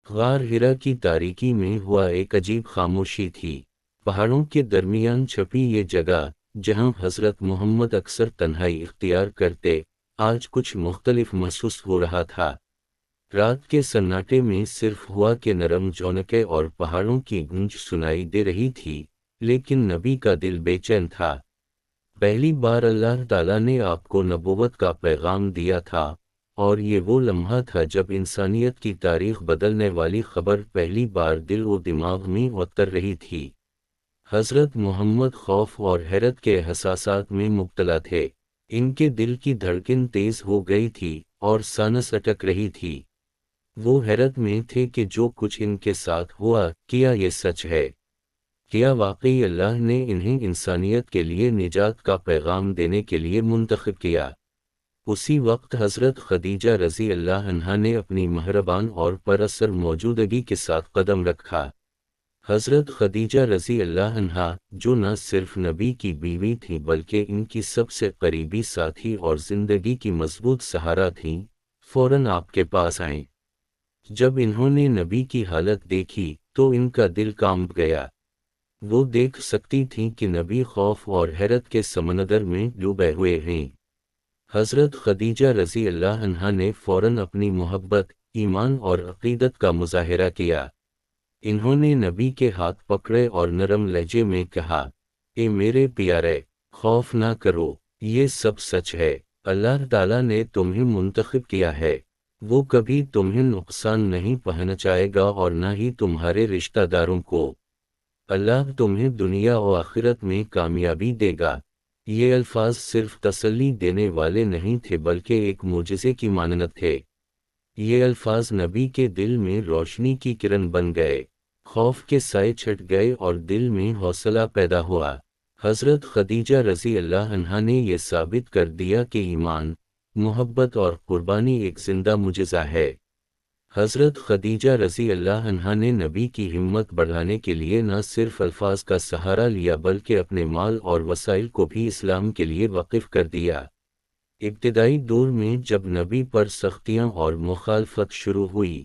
غار ہرا کی تاریکی میں ہوا ایک عجیب خاموشی تھی۔ پہاڑوں کے درمیان چھپی یہ جگہ، جہاں حضرت محمد اکثر تنہائی اختیار کرتے، آج کچھ مختلف محسوس ہو رہا تھا۔ رات کے سناٹے میں صرف ہوا کے نرم جھونکے اور پہاڑوں کی گونج سنائی دے رہی تھی، لیکن نبی کا دل بے چین تھا۔ پہلی بار اللہ تعالیٰ نے آپ کو نبوت کا پیغام دیا تھا، اور یہ وہ لمحہ تھا جب انسانیت کی تاریخ بدلنے والی خبر پہلی بار دل و دماغ میں اتر رہی تھی۔ حضرت محمد خوف اور حیرت کے احساسات میں مبتلا تھے۔ ان کے دل کی دھڑکن تیز ہو گئی تھی اور سانس اٹک رہی تھی۔ وہ حیرت میں تھے کہ جو کچھ ان کے ساتھ ہوا، کیا یہ سچ ہے؟ کیا واقعی اللہ نے انہیں انسانیت کے لیے نجات کا پیغام دینے کے لیے منتخب کیا؟ اسی وقت حضرت خدیجہ رضی اللہ عنہا نے اپنی مہربان اور پر اثر موجودگی کے ساتھ قدم رکھا۔ حضرت خدیجہ رضی اللہ عنہا، جو نہ صرف نبی کی بیوی تھیں بلکہ ان کی سب سے قریبی ساتھی اور زندگی کی مضبوط سہارا تھیں، فوراً آپ کے پاس آئیں۔ جب انہوں نے نبی کی حالت دیکھی تو ان کا دل کانپ گیا۔ وہ دیکھ سکتی تھیں کہ نبی خوف اور حیرت کے سمندر میں ڈوبے ہوئے ہیں۔ حضرت خدیجہ رضی اللہ عنہا نے فوراً اپنی محبت، ایمان اور عقیدت کا مظاہرہ کیا۔ انہوں نے نبی کے ہاتھ پکڑے اور نرم لہجے میں کہا، اے میرے پیارے، خوف نہ کرو، یہ سب سچ ہے۔ اللہ تعالیٰ نے تمہیں منتخب کیا ہے۔ وہ کبھی تمہیں نقصان نہیں پہنچائے گا اور نہ ہی تمہارے رشتہ داروں کو۔ اللہ تمہیں دنیا و آخرت میں کامیابی دے گا۔ یہ الفاظ صرف تسلی دینے والے نہیں تھے بلکہ ایک معجزے کی مانند تھے۔ یہ الفاظ نبی کے دل میں روشنی کی کرن بن گئے، خوف کے سائے چھٹ گئے اور دل میں حوصلہ پیدا ہوا۔ حضرت خدیجہ رضی اللہ عنہا نے یہ ثابت کر دیا کہ ایمان، محبت اور قربانی ایک زندہ معجزہ ہے۔ حضرت خدیجہ رضی اللہ عنہا نے نبی کی ہمت بڑھانے کے لیے نہ صرف الفاظ کا سہارا لیا بلکہ اپنے مال اور وسائل کو بھی اسلام کے لیے وقف کر دیا۔ ابتدائی دور میں جب نبی پر سختیاں اور مخالفت شروع ہوئی،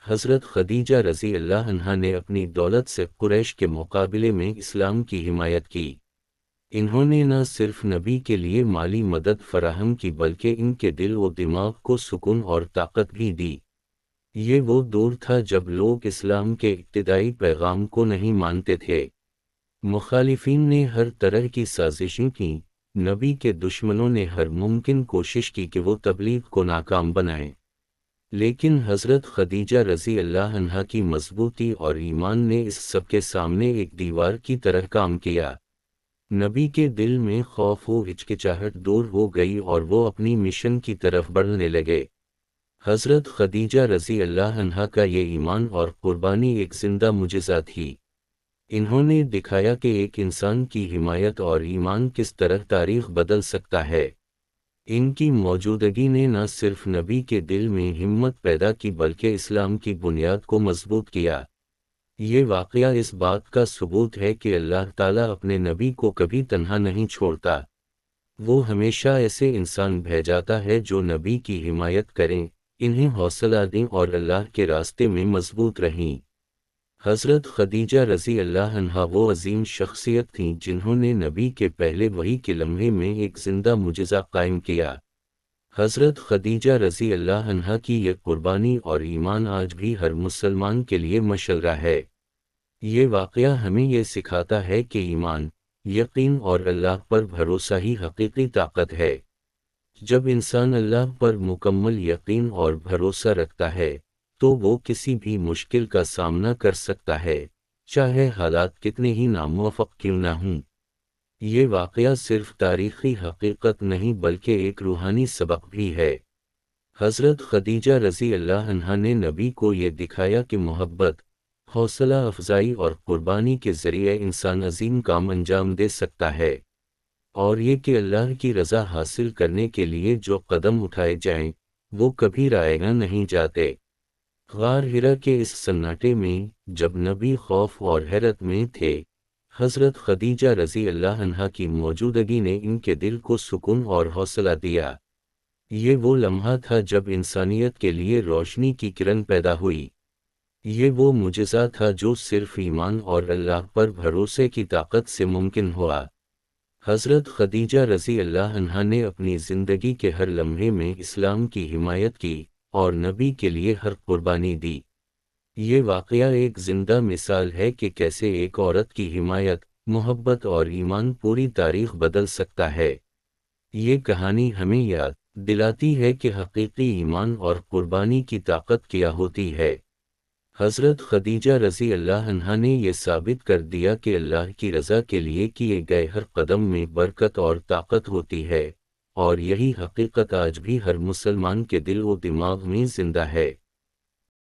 حضرت خدیجہ رضی اللہ عنہا نے اپنی دولت سے قریش کے مقابلے میں اسلام کی حمایت کی۔ انہوں نے نہ صرف نبی کے لیے مالی مدد فراہم کی بلکہ ان کے دل و دماغ کو سکون اور طاقت بھی دی۔ یہ وہ دور تھا جب لوگ اسلام کے ابتدائی پیغام کو نہیں مانتے تھے۔ مخالفین نے ہر طرح کی سازشیں کیں، نبی کے دشمنوں نے ہر ممکن کوشش کی کہ وہ تبلیغ کو ناکام بنائیں۔ لیکن حضرت خدیجہ رضی اللہ عنہا کی مضبوطی اور ایمان نے اس سب کے سامنے ایک دیوار کی طرح کام کیا۔ نبی کے دل میں خوف و ہچکچاہٹ دور ہو گئی اور وہ اپنی مشن کی طرف بڑھنے لگے۔ حضرت خدیجہ رضی اللہ عنہا کا یہ ایمان اور قربانی ایک زندہ معجزہ تھی۔ انہوں نے دکھایا کہ ایک انسان کی حمایت اور ایمان کس طرح تاریخ بدل سکتا ہے۔ ان کی موجودگی نے نہ صرف نبی کے دل میں ہمت پیدا کی بلکہ اسلام کی بنیاد کو مضبوط کیا۔ یہ واقعہ اس بات کا ثبوت ہے کہ اللہ تعالیٰ اپنے نبی کو کبھی تنہا نہیں چھوڑتا۔ وہ ہمیشہ ایسے انسان بھیجاتا ہے جو نبی کی حمایت کریں، انہیں حوصلہ دیں اور اللہ کے راستے میں مضبوط رہیں۔ حضرت خدیجہ رضی اللہ عنہا وہ عظیم شخصیت تھیں جنہوں نے نبی کے پہلے وحی کے لمحے میں ایک زندہ معجزہ قائم کیا۔ حضرت خدیجہ رضی اللہ عنہا کی یہ قربانی اور ایمان آج بھی ہر مسلمان کے لیے مشورہ ہے۔ یہ واقعہ ہمیں یہ سکھاتا ہے کہ ایمان، یقین اور اللہ پر بھروسہ ہی حقیقی طاقت ہے۔ جب انسان اللہ پر مکمل یقین اور بھروسہ رکھتا ہے تو وہ کسی بھی مشکل کا سامنا کر سکتا ہے، چاہے حالات کتنے ہی ناموافق کیوں نہ ہوں۔ یہ واقعہ صرف تاریخی حقیقت نہیں بلکہ ایک روحانی سبق بھی ہے۔ حضرت خدیجہ رضی اللہ عنہا نے نبی کو یہ دکھایا کہ محبت، حوصلہ افزائی اور قربانی کے ذریعے انسان عظیم کام انجام دے سکتا ہے، اور یہ کہ اللہ کی رضا حاصل کرنے کے لیے جو قدم اٹھائے جائیں وہ کبھی رائیگاں نہیں جاتے۔ غار ہرا کے اس سناٹے میں جب نبی خوف اور حیرت میں تھے، حضرت خدیجہ رضی اللہ عنہا کی موجودگی نے ان کے دل کو سکون اور حوصلہ دیا۔ یہ وہ لمحہ تھا جب انسانیت کے لیے روشنی کی کرن پیدا ہوئی۔ یہ وہ معجزہ تھا جو صرف ایمان اور اللہ پر بھروسے کی طاقت سے ممکن ہوا۔ حضرت خدیجہ رضی اللہ عنہا نے اپنی زندگی کے ہر لمحے میں اسلام کی حمایت کی اور نبی کے لیے ہر قربانی دی۔ یہ واقعہ ایک زندہ مثال ہے کہ کیسے ایک عورت کی حمایت، محبت اور ایمان پوری تاریخ بدل سکتا ہے۔ یہ کہانی ہمیں یاد دلاتی ہے کہ حقیقی ایمان اور قربانی کی طاقت کیا ہوتی ہے۔ حضرت خدیجہ رضی اللہ عنہا نے یہ ثابت کر دیا کہ اللہ کی رضا کے لیے کیے گئے ہر قدم میں برکت اور طاقت ہوتی ہے، اور یہی حقیقت آج بھی ہر مسلمان کے دل و دماغ میں زندہ ہے۔